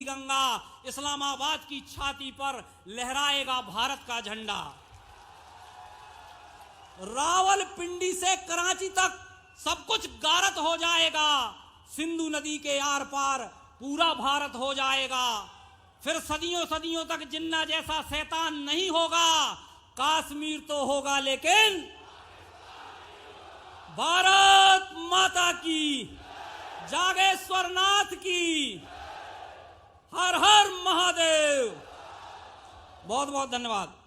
गंगा इस्लामाबाद की छाती पर लहराएगा भारत का झंडा। रावलपिंडी से कराची तक सब कुछ गारत हो जाएगा। सिंधु नदी के आर पार पूरा भारत हो जाएगा। फिर सदियों सदियों तक जिन्ना जैसा शैतान नहीं होगा। कश्मीर तो होगा लेकिन भारत माता की, जागेश्वर नाथ की, हर हर महादेव। बहुत बहुत धन्यवाद।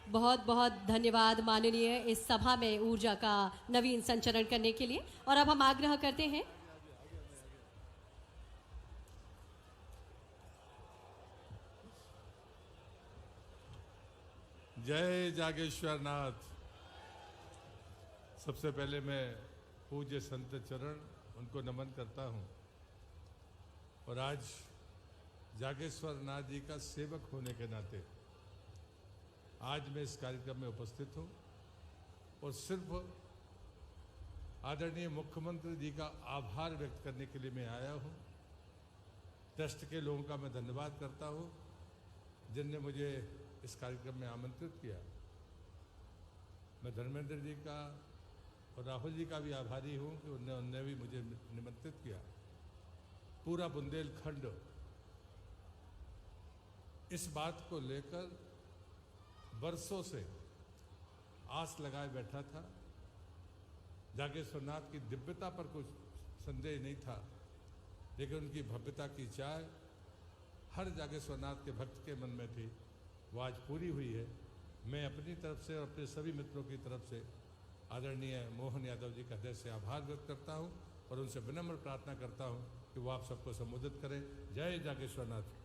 बहुत बहुत धन्यवाद माननीय इस सभा में ऊर्जा का नवीन संचरण करने के लिए। और अब हम आग्रह करते हैं जय जागेश्वर नाथ। सबसे पहले मैं पूज्य संत चरण उनको नमन करता हूं और आज जागेश्वर नाथ जी का सेवक होने के नाते आज मैं इस कार्यक्रम में उपस्थित हूं और सिर्फ आदरणीय मुख्यमंत्री जी का आभार व्यक्त करने के लिए मैं आया हूं। ट्रस्ट के लोगों का मैं धन्यवाद करता हूं जिनने मुझे इस कार्यक्रम में आमंत्रित किया। मैं धर्मेंद्र जी का और राहुल जी का भी आभारी हूं कि उन्होंने भी मुझे निमंत्रित किया। पूरा बुंदेलखंड इस बात को लेकर बरसों से आस लगाए बैठा था। जागेश्वर नाथ की दिव्यता पर कुछ संदेह नहीं था, लेकिन उनकी भव्यता की चाह हर जागेश्वर नाथ के भक्त के मन में थी। वो आज पूरी हुई है। मैं अपनी तरफ से और अपने सभी मित्रों की तरफ से आदरणीय मोहन यादव जी का हृदय से आभार व्यक्त करता हूं और उनसे विनम्र प्रार्थना करता हूं कि वो आप सबको संबोधित करें। जय जागेश्वर नाथ।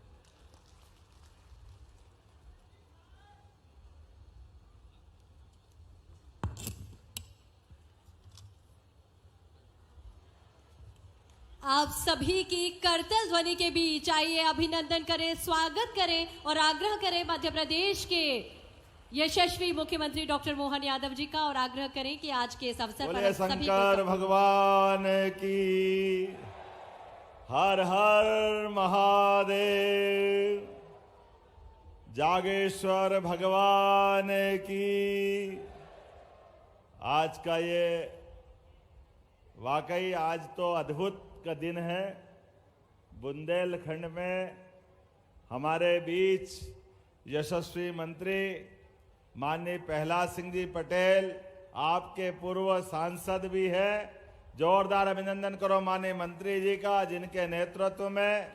आप सभी की करतल ध्वनि के बीच आइए अभिनंदन करें, स्वागत करें और आग्रह करें मध्य प्रदेश के यशस्वी मुख्यमंत्री डॉक्टर मोहन यादव जी का। और आग्रह करें कि आज के इस अवसर पर सभी शंकर भगवान की, हर हर महादेव। जागेश्वर भगवान की। आज का ये वाकई आज तो अद्भुत का दिन है। बुंदेलखंड में हमारे बीच यशस्वी मंत्री माननीय प्रहलाद सिंह जी पटेल, आपके पूर्व सांसद भी है। जोरदार अभिनंदन करो माननीय मंत्री जी का, जिनके नेतृत्व में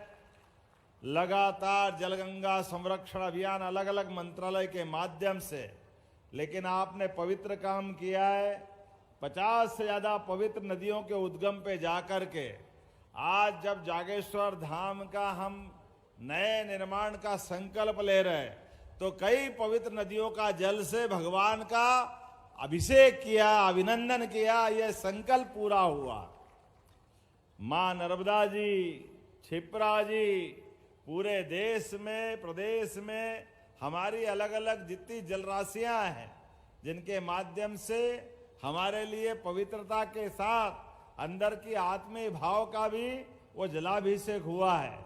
लगातार जलगंगा संरक्षण अभियान अलग अलग मंत्रालय के माध्यम से, लेकिन आपने पवित्र काम किया है। 50 से ज्यादा पवित्र नदियों के उद्गम पे जाकर के आज जब जागेश्वर धाम का हम नए निर्माण का संकल्प ले रहे हैं, तो कई पवित्र नदियों का जल से भगवान का अभिषेक किया, अभिनंदन किया, यह संकल्प पूरा हुआ। मां नर्मदा जी, क्षिप्रा जी, पूरे देश में प्रदेश में हमारी अलग अलग जितनी जलराशियां हैं, जिनके माध्यम से हमारे लिए पवित्रता के साथ अंदर की आत्मीय भाव का भी वो जलाभिषेक हुआ है।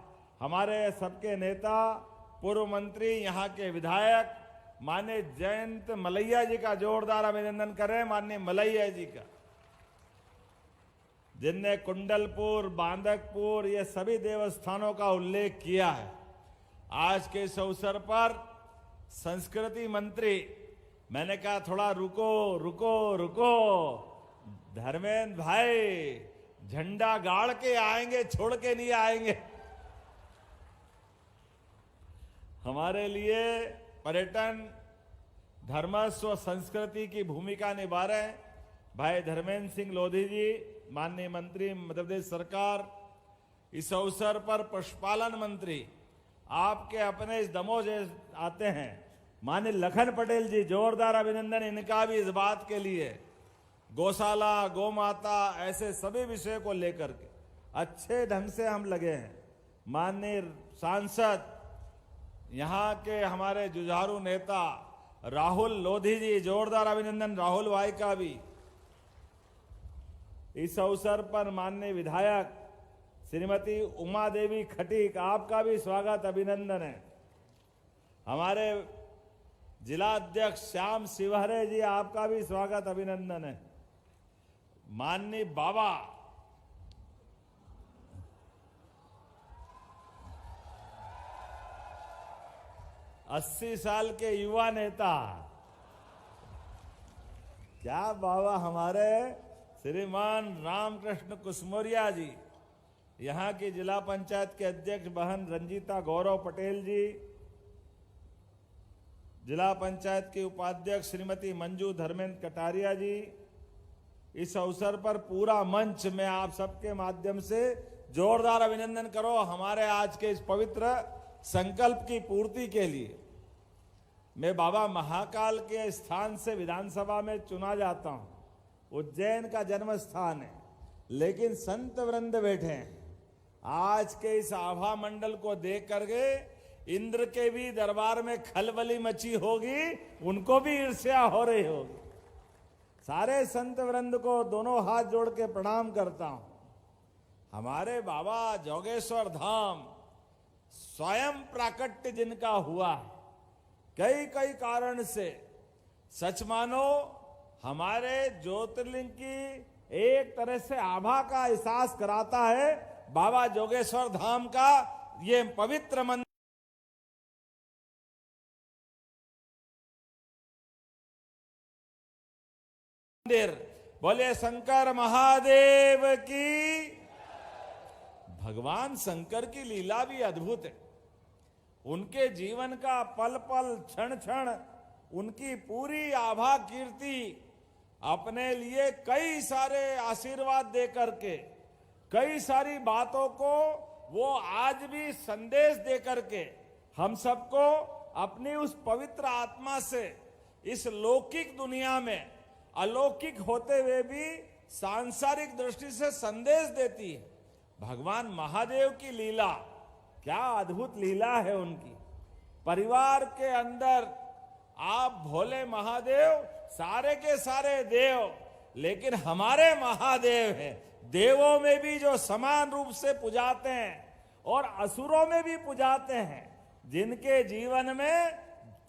हमारे सबके नेता, पूर्व मंत्री, यहाँ के विधायक माननीय जयंत मलैया जी का जोरदार अभिनंदन करें। माननीय मलैया जी का, जिनने कुंडलपुर, बांदकपुर, ये सभी देवस्थानों का उल्लेख किया है। आज के इस अवसर पर संस्कृति मंत्री, मैंने कहा थोड़ा रुको रुको रुको, धर्मेंद्र भाई झंडा गाड़ के आएंगे, छोड़ के नहीं आएंगे। हमारे लिए पर्यटन, धर्मस्व, संस्कृति की भूमिका निभा रहे हैं भाई धर्मेंद्र सिंह लोधी जी, माननीय मंत्री मध्य प्रदेश सरकार। इस अवसर पर पशुपालन मंत्री आपके अपने इस दमोह से आते हैं, माननीय लखन पटेल जी, जोरदार अभिनंदन इनका भी इस बात के लिए। गौशाला, गौमाता, ऐसे सभी विषय को लेकर के अच्छे ढंग से हम लगे हैं। माननीय सांसद, यहाँ के हमारे जुझारू नेता राहुल लोधी जी, जोरदार अभिनंदन राहुल भाई का भी। इस अवसर पर माननीय विधायक श्रीमती उमा देवी खटीक, आपका भी स्वागत अभिनंदन है। हमारे जिला अध्यक्ष श्याम शिवहरे जी, आपका भी स्वागत अभिनंदन है। माननीय बाबा अस्सी साल के युवा नेता, क्या बाबा हमारे श्रीमान रामकृष्ण कुसमोरिया जी, यहाँ की जिला पंचायत के अध्यक्ष बहन रंजीता गौरव पटेल जी, जिला पंचायत के उपाध्यक्ष श्रीमती मंजू धर्मेंद्र कटारिया जी, इस अवसर पर पूरा मंच में आप सबके माध्यम से जोरदार अभिनंदन करो हमारे आज के इस पवित्र संकल्प की पूर्ति के लिए। मैं बाबा महाकाल के स्थान से विधानसभा में चुना जाता हूं। उज्जैन का जन्म स्थान है, लेकिन संत वृंद बैठे हैं। आज के इस आभा मंडल को देख करके इंद्र के भी दरबार में खलबली मची होगी, उनको भी ईर्ष्या हो रही होगी। सारे संत वृंद को दोनों हाथ जोड़ के प्रणाम करता हूं। हमारे बाबा जोगेश्वर धाम स्वयं प्राकट्य जिनका हुआ है, कई कई कारण से, सच मानो हमारे ज्योतिर्लिंग की एक तरह से आभा का एहसास कराता है बाबा जोगेश्वर धाम का ये पवित्र मंदिर। बोले शंकर महादेव की। भगवान शंकर की लीला भी अद्भुत है। उनके जीवन का पल पल क्षण क्षण उनकी पूरी आभा कीर्ति अपने लिए कई सारे आशीर्वाद दे करके, कई सारी बातों को वो आज भी संदेश दे करके हम सबको अपनी उस पवित्र आत्मा से इस लौकिक दुनिया में अलौकिक होते हुए भी सांसारिक दृष्टि से संदेश देती है। भगवान महादेव की लीला क्या अद्भुत लीला है उनकी। परिवार के अंदर आप भोले महादेव, सारे के सारे देव, लेकिन हमारे महादेव हैं, देवों में भी जो समान रूप से पुजाते हैं और असुरों में भी पुजाते हैं, जिनके जीवन में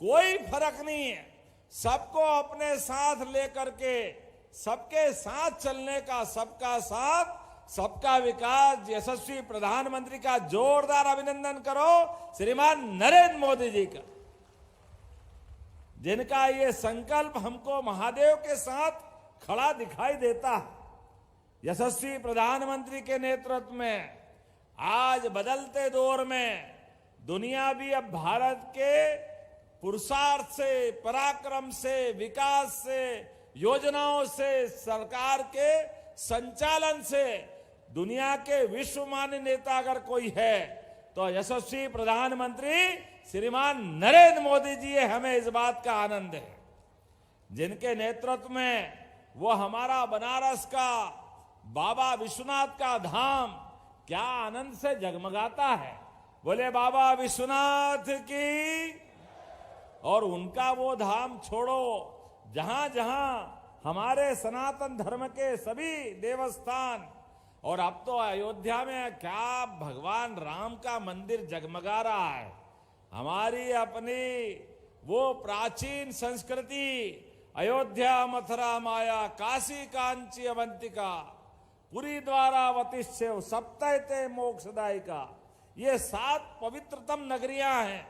कोई फर्क नहीं है, सबको अपने साथ लेकर के सबके साथ चलने का, सबका साथ सबका विकास यशस्वी प्रधानमंत्री का जोरदार अभिनंदन करो श्रीमान नरेंद्र मोदी जी का, जिनका ये संकल्प हमको महादेव के साथ खड़ा दिखाई देता है। यशस्वी प्रधानमंत्री के नेतृत्व में आज बदलते दौर में दुनिया भी अब भारत के पुरुषार्थ से, पराक्रम से, विकास से, योजनाओं से, सरकार के संचालन से दुनिया के विश्वमान्य नेता अगर कोई है तो यशस्वी प्रधानमंत्री श्रीमान नरेंद्र मोदी जी है। हमें इस बात का आनंद है, जिनके नेतृत्व में वो हमारा बनारस का बाबा विश्वनाथ का धाम क्या आनंद से जगमगाता है। बोले बाबा विश्वनाथ की। और उनका वो धाम छोड़ो, जहां जहां हमारे सनातन धर्म के सभी देवस्थान, और अब तो अयोध्या में क्या भगवान राम का मंदिर जगमगा रहा है। हमारी अपनी वो प्राचीन संस्कृति, अयोध्या मथुरा माया काशी कांची अवंतिका पुरी द्वारावतिश्चैव सप्तैते मोक्षदायिका, ये 7 पवित्रतम नगरियां हैं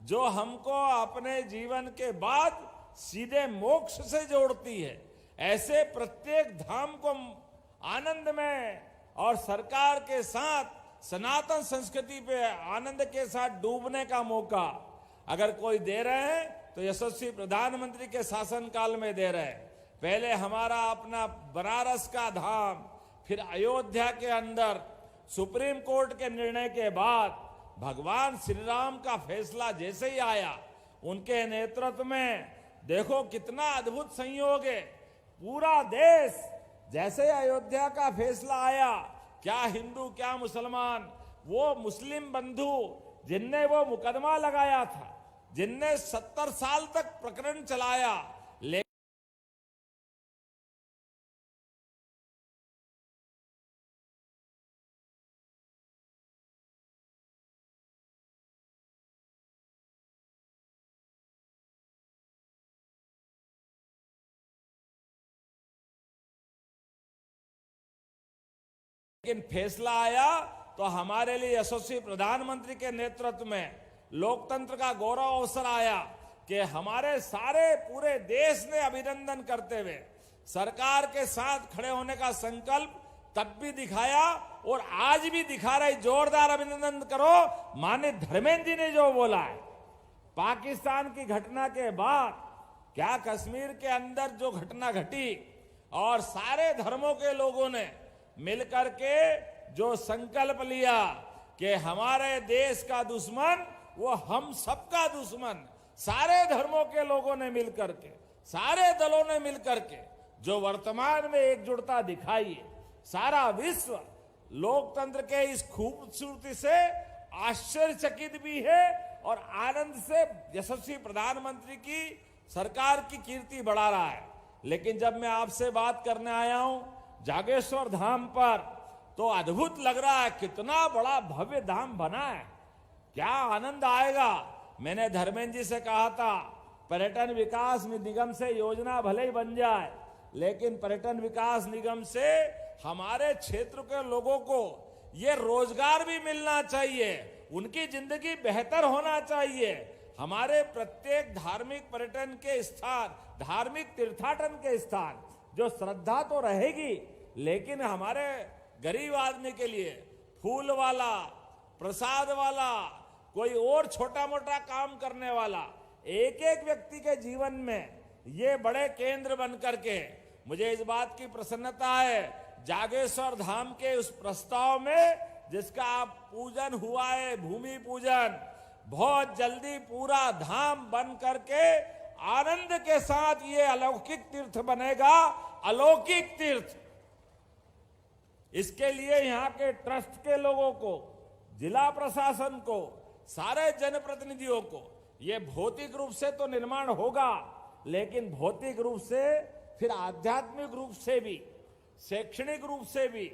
जो हमको अपने जीवन के बाद सीधे मोक्ष से जोड़ती है। ऐसे प्रत्येक धाम को आनंद में और सरकार के साथ सनातन संस्कृति पे आनंद के साथ डूबने का मौका अगर कोई दे रहे हैं तो यशस्वी प्रधानमंत्री के शासनकाल में दे रहे हैं। पहले हमारा अपना बनारस का धाम, फिर अयोध्या के अंदर सुप्रीम कोर्ट के निर्णय के बाद भगवान श्री राम का फैसला जैसे ही आया, उनके नेतृत्व में देखो कितना अद्भुत संयोग है। पूरा देश, जैसे अयोध्या का फैसला आया, क्या हिंदू क्या मुसलमान, वो मुस्लिम बंधु जिनने वो मुकदमा लगाया था, जिनने 70 साल तक प्रकरण चलाया, लेकिन फैसला आया तो हमारे लिए यशस्वी प्रधानमंत्री के नेतृत्व में लोकतंत्र का गौरव अवसर आया कि हमारे सारे पूरे देश ने अभिनंदन करते हुए सरकार के साथ खड़े होने का संकल्प तब भी दिखाया और आज भी दिखा रहे। जोरदार अभिनंदन करो माननीय धर्मेंद्र जी ने जो बोला है। पाकिस्तान की घटना के बाद क्या कश्मीर के अंदर जो घटना घटी और सारे धर्मों के लोगों ने मिलकर के जो संकल्प लिया कि हमारे देश का दुश्मन वो हम सबका दुश्मन, सारे धर्मों के लोगों ने मिलकर के, सारे दलों ने मिलकर के जो वर्तमान में एकजुटता दिखाई है, सारा विश्व लोकतंत्र के इस खूबसूरती से आश्चर्यचकित भी है और आनंद से यशस्वी प्रधानमंत्री की सरकार की कीर्ति बढ़ा रहा है। लेकिन जब मैं आपसे बात करने आया हूं जागेश्वर धाम पर, तो अद्भुत लग रहा है, कितना बड़ा भव्य धाम बना है, क्या आनंद आएगा। मैंने धर्मेंद्र जी से कहा था पर्यटन विकास निगम से योजना भले ही बन जाए, लेकिन पर्यटन विकास निगम से हमारे क्षेत्र के लोगों को ये रोजगार भी मिलना चाहिए, उनकी जिंदगी बेहतर होना चाहिए। हमारे प्रत्येक धार्मिक पर्यटन के स्थान, धार्मिक तीर्थाटन के स्थान, जो श्रद्धा तो रहेगी, लेकिन हमारे गरीब आदमी के लिए फूल वाला, प्रसाद वाला, कोई और छोटा मोटा काम करने वाला, एक एक व्यक्ति के जीवन में ये बड़े केंद्र बन करके मुझे इस बात की प्रसन्नता है। जागेश्वर धाम के उस प्रस्ताव में जिसका पूजन हुआ है, भूमि पूजन, बहुत जल्दी पूरा धाम बन करके आनंद के साथ ये अलौकिक तीर्थ बनेगा, अलौकिक तीर्थ। इसके लिए यहाँ के ट्रस्ट के लोगों को, जिला प्रशासन को, सारे जनप्रतिनिधियों को ये भौतिक रूप से तो निर्माण होगा, लेकिन भौतिक रूप से फिर आध्यात्मिक रूप से भी, शैक्षणिक रूप से भी,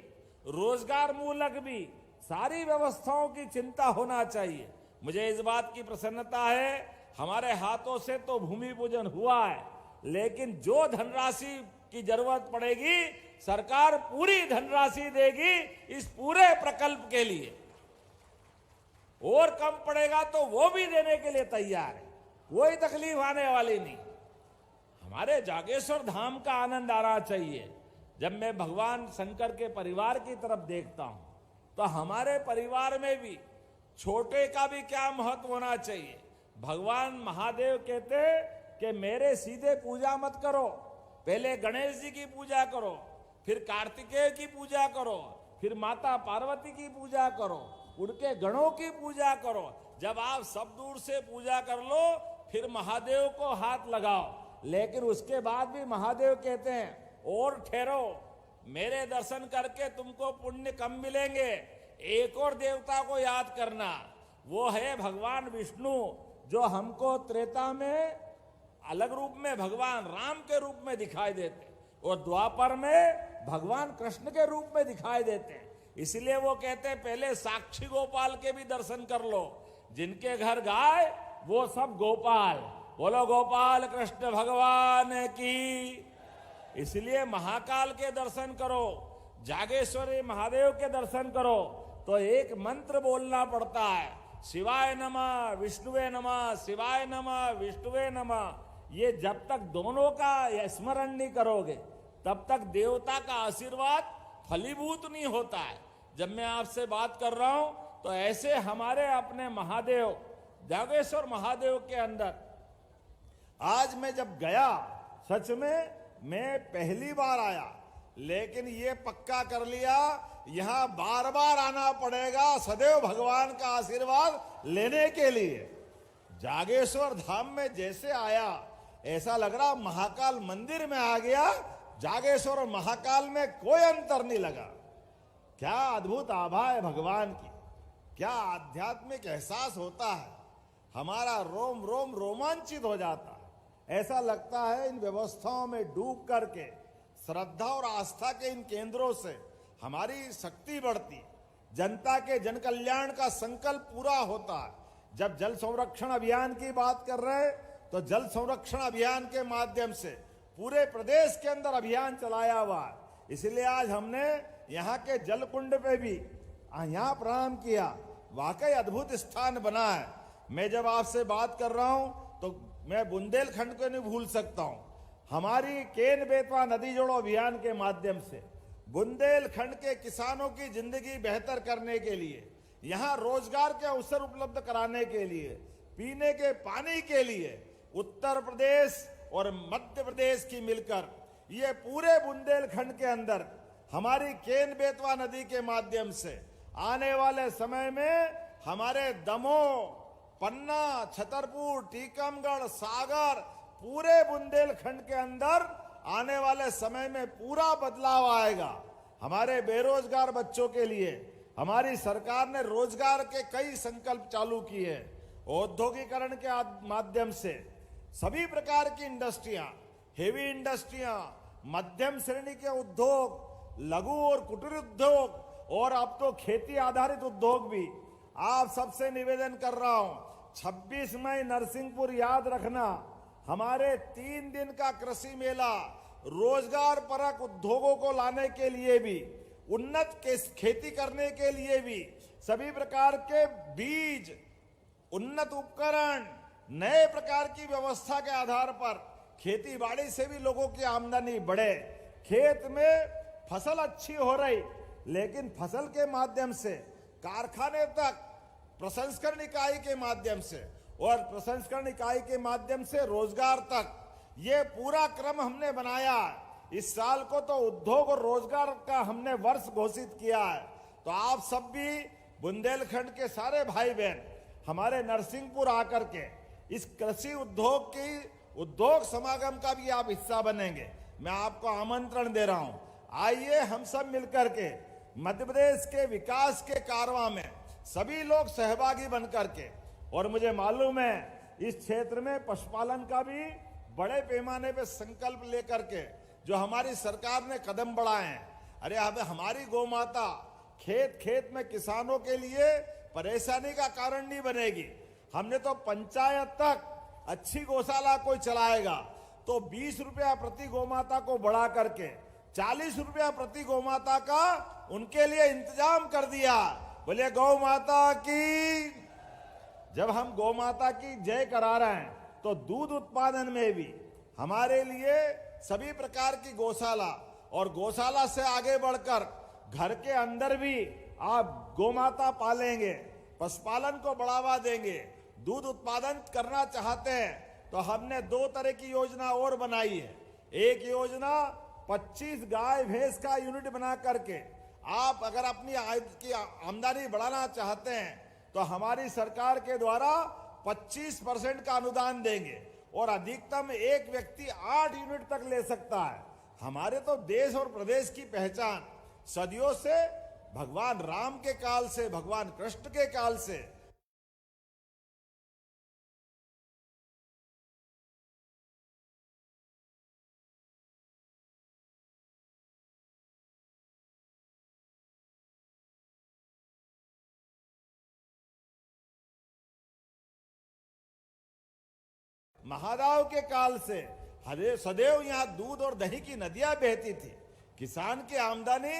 रोजगार मूलक भी सारी व्यवस्थाओं की चिंता होना चाहिए। मुझे इस बात की प्रसन्नता है, हमारे हाथों से तो भूमि पूजन हुआ है, लेकिन जो धनराशि की जरूरत पड़ेगी सरकार पूरी धनराशि देगी इस पूरे प्रकल्प के लिए, और कम पड़ेगा तो वो भी देने के लिए तैयार है, कोई तकलीफ आने वाली नहीं। हमारे जागेश्वर धाम का आनंद आना चाहिए। जब मैं भगवान शंकर के परिवार की तरफ देखता हूं तो हमारे परिवार में भी छोटे का भी क्या महत्व होना चाहिए। भगवान महादेव कहते कि मेरे सीधे पूजा मत करो, पहले गणेश जी की पूजा करो, फिर कार्तिकेय की पूजा करो, फिर माता पार्वती की पूजा करो, उनके गणों की पूजा करो। जब आप सब दूर से पूजा कर लो फिर महादेव को हाथ लगाओ, लेकिन उसके बाद भी महादेव कहते हैं और ठहरो, मेरे दर्शन करके तुमको पुण्य कम मिलेंगे, एक और देवता को याद करना, वो है भगवान विष्णु, जो हमको त्रेता में अलग रूप में भगवान राम के रूप में दिखाई देते और द्वापर में भगवान कृष्ण के रूप में दिखाई देते हैं। इसलिए वो कहते हैं पहले साक्षी गोपाल के भी दर्शन कर लो, जिनके घर गाय वो सब गोपाल। बोलो गोपाल कृष्ण भगवान की। इसलिए महाकाल के दर्शन करो, जागेश्वरी महादेव के दर्शन करो तो एक मंत्र बोलना पड़ता है, शिवाय नमः विष्णुवे नमः, शिवाय नमः विष्णुवे नमः। ये जब तक दोनों का स्मरण नहीं करोगे तब तक देवता का आशीर्वाद फलीभूत नहीं होता है। जब मैं आपसे बात कर रहा हूं तो ऐसे हमारे अपने महादेव, जागेश्वर महादेव के अंदर आज मैं जब गया, सच में मैं पहली बार आया, लेकिन ये पक्का कर लिया यहां बार बार आना पड़ेगा सदैव भगवान का आशीर्वाद लेने के लिए। जागेश्वर धाम में जैसे आया ऐसा लग रहा महाकाल मंदिर में आ गया, जागेश्वर और महाकाल में कोई अंतर नहीं लगा। क्या अद्भुत आभा है भगवान की, क्या आध्यात्मिक एहसास होता है, हमारा रोम रोम रोमांचित हो जाता है। ऐसा लगता है इन व्यवस्थाओं में डूब करके श्रद्धा और आस्था के इन केंद्रों से हमारी शक्ति बढ़ती, जनता के जन कल्याण का संकल्प पूरा होता है। जब जल संरक्षण अभियान की बात कर रहे हैं तो जल संरक्षण अभियान के माध्यम से पूरे प्रदेश के अंदर अभियान चलाया हुआ है। इसलिए आज हमने यहाँ के जलकुंड पे भी यहाँ प्रणाम किया। वाकई अद्भुत स्थान बना है। मैं जब आपसे बात कर रहा हूं तो मैं बुंदेलखंड को नहीं भूल सकता हूं। हमारी केन बेतवा नदी जोड़ो अभियान के माध्यम से बुंदेलखंड के किसानों की जिंदगी बेहतर करने के लिए, यहाँ रोजगार के अवसर उपलब्ध कराने के लिए, पीने के पानी के लिए उत्तर प्रदेश और मध्य प्रदेश की मिलकर ये पूरे बुंदेलखंड के अंदर हमारी केन बेतवा नदी के माध्यम से आने वाले समय में हमारे दमोह, पन्ना, छतरपुर, टीकमगढ़, सागर, पूरे बुंदेलखंड के अंदर आने वाले समय में पूरा बदलाव आएगा। हमारे बेरोजगार बच्चों के लिए हमारी सरकार ने रोजगार के कई संकल्प चालू किए। औद्योगिकरण के माध्यम से सभी प्रकार की इंडस्ट्रियां, हेवी इंडस्ट्रियां, मध्यम श्रेणी के उद्योग, लघु और कुटीर उद्योग और अब तो खेती आधारित उद्योग भी। आप सबसे निवेदन कर रहा हूं, 26 मई नरसिंहपुर याद रखना, हमारे 3 दिन का कृषि मेला रोजगार परक उद्योगों को लाने के लिए भी, उन्नत खेती करने के लिए भी, सभी प्रकार के बीज, उन्नत उपकरण, नए प्रकार की व्यवस्था के आधार पर खेती बाड़ी से भी लोगों की आमदनी बढ़े। खेत में फसल अच्छी हो रही, लेकिन फसल के माध्यम से कारखाने तक, प्रसंस्करण इकाई के माध्यम से और प्रसंस्करण इकाई के माध्यम से रोजगार तक, ये पूरा क्रम हमने बनाया है। इस साल को तो उद्योग और रोजगार का हमने वर्ष घोषित किया है। तो आप सब भी बुंदेलखंड के सारे भाई बहन हमारे नरसिंहपुर आकर के इस कृषि उद्योग समागम का भी आप हिस्सा बनेंगे। मैं आपको आमंत्रण दे रहा हूं, आइए हम सब मिलकर के मध्य प्रदेश के विकास के कारवां में सभी लोग सहभागी बनकर के, और मुझे मालूम है इस क्षेत्र में पशुपालन का भी बड़े पैमाने पे संकल्प लेकर के जो हमारी सरकार ने कदम बढ़ाए हैं। अरे अब हमारी गौ माता खेत खेत में किसानों के लिए परेशानी का कारण नहीं बनेगी। हमने तो पंचायत तक अच्छी गौशाला कोई चलाएगा तो 20 रुपया प्रति गौमाता को बढ़ा करके 40 रुपया प्रति गौमाता का उनके लिए इंतजाम कर दिया। बोले गौ माता की। जब हम गौ माता की जय करा रहे हैं तो दूध उत्पादन में भी हमारे लिए सभी प्रकार की गौशाला, और गौशाला से आगे बढ़कर घर के अंदर भी आप गौमाता पालेंगे, पशुपालन को बढ़ावा देंगे, दूध उत्पादन करना चाहते हैं तो हमने 2 तरह की योजना और बनाई है। एक योजना 25 गाय भैंस का यूनिट बना करके आप अगर अपनी आमदनी बढ़ाना चाहते हैं तो हमारी सरकार के द्वारा 25% का अनुदान देंगे और अधिकतम एक व्यक्ति 8 यूनिट तक ले सकता है। हमारे तो देश और प्रदेश की पहचान सदियों से भगवान राम के काल से, भगवान कृष्ण के काल से महादाव के काल से सदैव यहाँ दूध और दही की नदियां बहती थी। किसान की आमदनी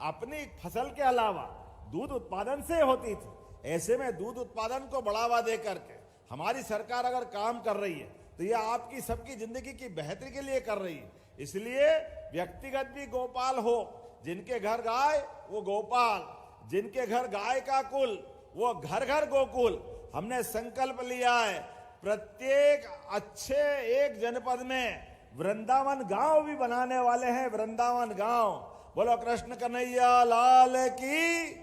अपनी फसल के अलावा दूध उत्पादन से होती थी। ऐसे में दूध उत्पादन को बढ़ावा दे करके हमारी सरकार अगर काम कर रही है तो यह आपकी सबकी जिंदगी की बेहतरी के लिए कर रही है। इसलिए व्यक्तिगत भी गोपाल हो, जिनके घर गाय वो गोपाल, जिनके घर गाय का कुल वो घर घर गोकुल। हमने संकल्प लिया है प्रत्येक अच्छे एक जनपद में वृंदावन गांव भी बनाने वाले हैं। वृंदावन गांव। बोलो कृष्ण कन्हैया लाल की।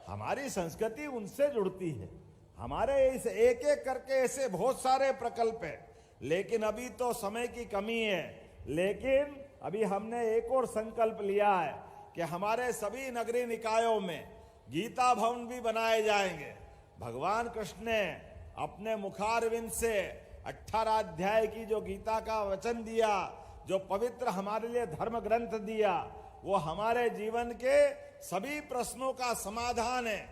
हमारी संस्कृति उनसे जुड़ती है। हमारे इस एक एक करके ऐसे बहुत सारे प्रकल्प हैं, लेकिन अभी तो समय की कमी है। लेकिन अभी हमने एक और संकल्प लिया है कि हमारे सभी नगरीय निकायों में गीता भवन भी बनाए जाएंगे। भगवान कृष्ण ने अपने मुखारविंद से 18 अध्याय की जो गीता का वचन दिया, जो पवित्र हमारे लिए धर्म ग्रंथ दिया, वो हमारे जीवन के सभी प्रश्नों का समाधान है।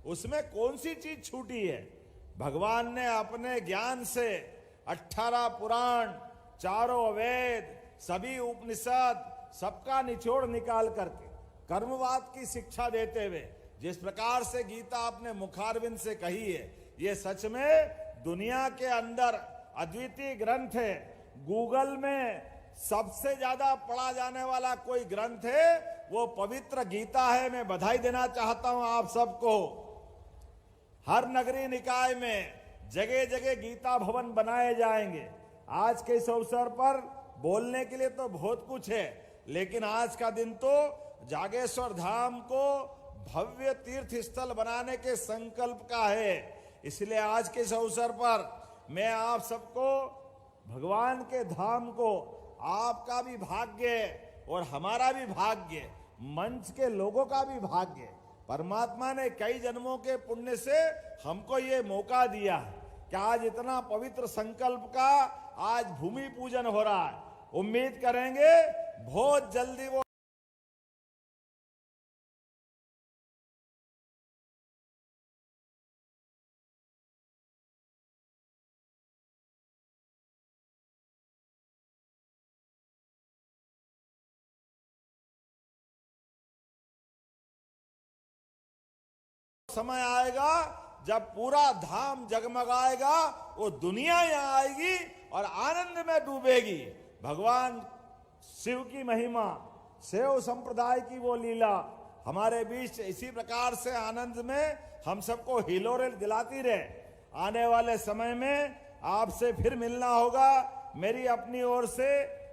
उसमें कौन सी चीज छूटी है? भगवान ने अपने ज्ञान से 18 पुराण, 4 वेद, सभी उपनिषद, सबका निचोड़ निकाल करके कर्मवाद की शिक्षा देते हुए जिस प्रकार से गीता अपने मुखारविंद से कही है, ये सच में दुनिया के अंदर अद्वितीय ग्रंथ है। गूगल में सबसे ज्यादा पढ़ा जाने वाला कोई ग्रंथ है वो पवित्र गीता है। मैं बधाई देना चाहता हूं आप सबको। हर नगरीय निकाय में जगह जगह गीता भवन बनाए जाएंगे। आज के इस अवसर पर बोलने के लिए तो बहुत कुछ है, लेकिन आज का दिन तो जागेश्वर धाम को भव्य तीर्थ स्थल बनाने के संकल्प का है। इसलिए आज के इस अवसर पर मैं आप सबको, भगवान के धाम को, आपका भी भाग्य और हमारा भी भाग्य, मंच के लोगों का भी भाग्य, परमात्मा ने कई जन्मों के पुण्य से हमको ये मौका दिया है कि आज इतना पवित्र संकल्प का आज भूमि पूजन हो रहा है। उम्मीद करेंगे बहुत जल्दी वो समय आएगा जब पूरा धाम जगमगाएगा, वो दुनिया यहां आएगी और आनंद में डूबेगी। भगवान शिव की महिमा, शैव संप्रदाय की वो लीला हमारे बीच इसी प्रकार से आनंद में हम सबको हिलोरे दिलाती रहे। आने वाले समय में आपसे फिर मिलना होगा। मेरी अपनी ओर से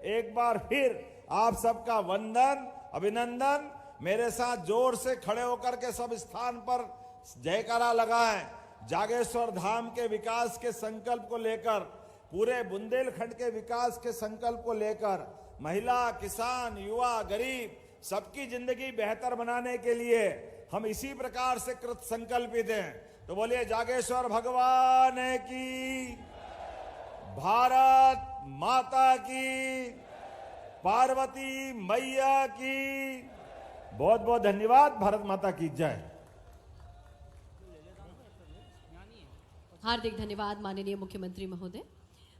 एक बार फिर आप सबका वंदन, अभिनंदन। मेरे साथ जोर से खड़े होकर के सब स्थान पर जयकारा लगाएं। जागेश्वर धाम के विकास के संकल्प को लेकर, पूरे बुंदेलखंड के विकास के संकल्प को लेकर, महिला, किसान, युवा, गरीब सबकी जिंदगी बेहतर बनाने के लिए हम इसी प्रकार से कृत संकल्पित हैं। तो बोलिए जागेश्वर भगवान की, भारत माता की, पार्वती मैया की। बहुत बहुत धन्यवाद। भारत माता की जय। हार्दिक धन्यवाद माननीय मुख्यमंत्री महोदय।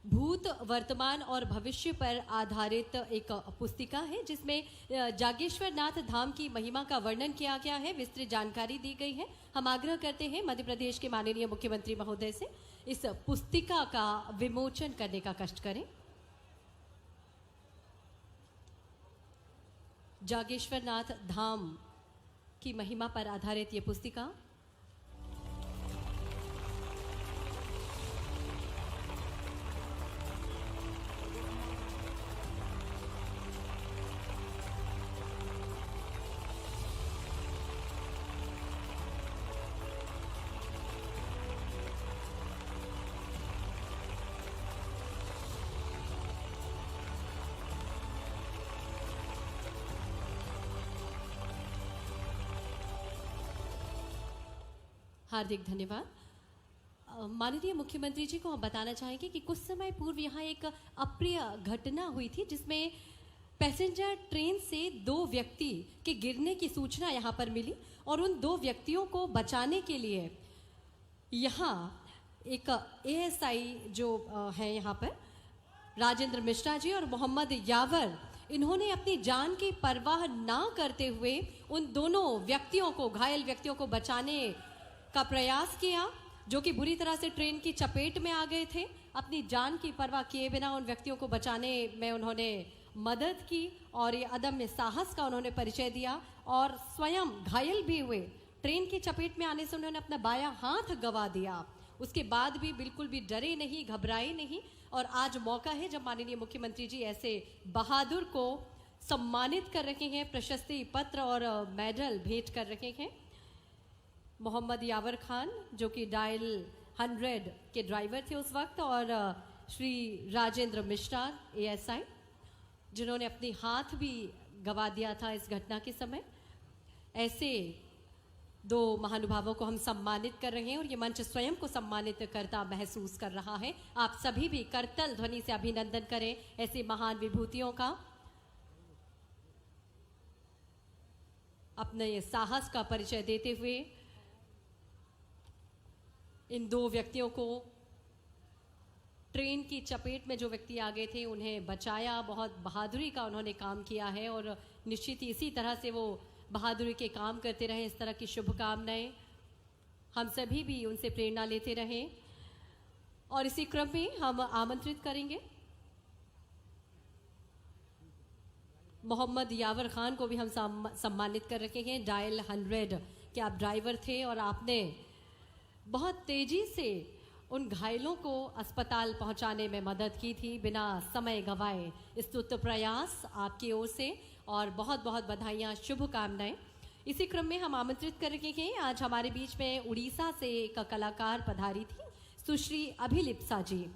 भूत, वर्तमान और भविष्य पर आधारित एक पुस्तिका है जिसमें जागेश्वर नाथ धाम की महिमा का वर्णन किया गया है, विस्तृत जानकारी दी गई है। हम आग्रह करते हैं मध्य प्रदेश के माननीय मुख्यमंत्री महोदय से इस पुस्तिका का विमोचन करने का कष्ट करें। जागेश्वर नाथ धाम की महिमा पर आधारित ये पुस्तिका हार्दिक धन्यवाद। माननीय मुख्यमंत्री जी को हम बताना चाहेंगे कि कुछ समय पूर्व यहाँ एक अप्रिय घटना हुई थी जिसमें पैसेंजर ट्रेन से 2 व्यक्ति के गिरने की सूचना यहाँ पर मिली और उन 2 व्यक्तियों को बचाने के लिए यहाँ एक एएसआई जो है यहाँ पर राजेंद्र मिश्रा जी और मोहम्मद यावर, इन्होंने अपनी जान की परवाह ना करते हुए उन दोनों व्यक्तियों को, घायल व्यक्तियों को बचाने का प्रयास किया, जो कि बुरी तरह से ट्रेन की चपेट में आ गए थे। अपनी जान की परवाह किए बिना उन व्यक्तियों को बचाने में उन्होंने मदद की और ये अदम्य साहस का उन्होंने परिचय दिया और स्वयं घायल भी हुए। ट्रेन की चपेट में आने से उन्होंने अपना बायां हाथ गंवा दिया। उसके बाद भी बिल्कुल भी डरे नहीं, घबराए नहीं और आज मौका है जब माननीय मुख्यमंत्री जी ऐसे बहादुर को सम्मानित कर रहे हैं, प्रशस्ति पत्र और मेडल भेंट कर रहे हैं। मोहम्मद यावर खान जो कि डायल 100 के ड्राइवर थे उस वक्त और श्री राजेंद्र मिश्रा एएसआई जिन्होंने अपनी हाथ भी गंवा दिया था इस घटना के समय। ऐसे 2 महानुभावों को हम सम्मानित कर रहे हैं और ये मंच स्वयं को सम्मानित करता महसूस कर रहा है। आप सभी भी करतल ध्वनि से अभिनंदन करें ऐसी महान विभूतियों का। अपने साहस का परिचय देते हुए इन 2 व्यक्तियों को ट्रेन की चपेट में जो व्यक्ति आ गए थे उन्हें बचाया, बहुत बहादुरी का उन्होंने काम किया है और निश्चित ही इसी तरह से वो बहादुरी के काम करते रहे। इस तरह की शुभकामनाएं हम सभी भी उनसे प्रेरणा लेते रहें। और इसी क्रम में हम आमंत्रित करेंगे मोहम्मद यावर खान को भी हम सम्मानित कर रखे हैं। डायल 100 के आप ड्राइवर थे और आपने बहुत तेजी से उन घायलों को अस्पताल पहुंचाने में मदद की थी बिना समय गंवाए। स्तुत प्रयास आपकी ओर से और बहुत बहुत बधाइयाँ, शुभकामनाएं। इसी क्रम में हम आमंत्रित कर रहे हैं, आज हमारे बीच में उड़ीसा से एक कलाकार पधारी थी, सुश्री अभिलिप्सा जी।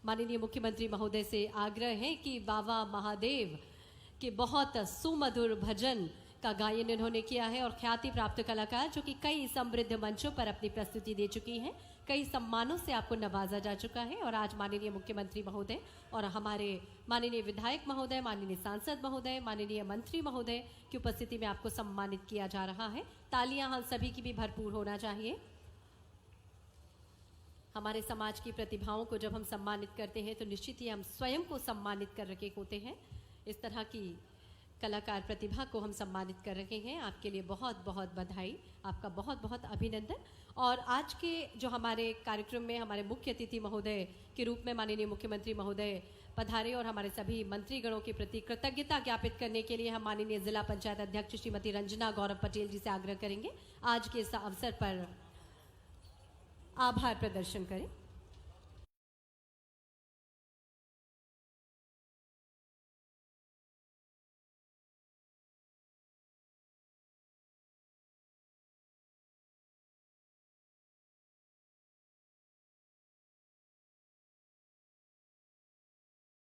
माननीय मुख्यमंत्री महोदय से आग्रह है कि बाबा महादेव के बहुत सुमधुर भजन का गायन इन्होंने किया है और ख्याति प्राप्त कलाकार जो कि कई समृद्ध मंचों पर अपनी प्रस्तुति दे चुकी हैं, कई सम्मानों से आपको नवाजा जा चुका है। और आज माननीय मुख्यमंत्री महोदय और हमारे माननीय विधायक महोदय, माननीय सांसद महोदय, माननीय मंत्री महोदय की उपस्थिति में आपको सम्मानित किया जा रहा है। तालियां हम सभी की भी भरपूर होना चाहिए। हमारे समाज की प्रतिभाओं को जब हम सम्मानित करते हैं तो निश्चित ही हम स्वयं को सम्मानित कर रखे होते हैं। इस तरह की कलाकार प्रतिभा को हम सम्मानित कर रहे हैं। आपके लिए बहुत बहुत बधाई, आपका बहुत बहुत अभिनंदन। और आज के जो हमारे कार्यक्रम में हमारे मुख्य अतिथि महोदय के रूप में माननीय मुख्यमंत्री महोदय पधारे और हमारे सभी मंत्रीगणों के प्रति कृतज्ञता ज्ञापित करने के लिए हम माननीय जिला पंचायत अध्यक्ष श्रीमती रंजना गौरव पटेल जी से आग्रह करेंगे आज के इस अवसर पर आभार प्रदर्शन करें।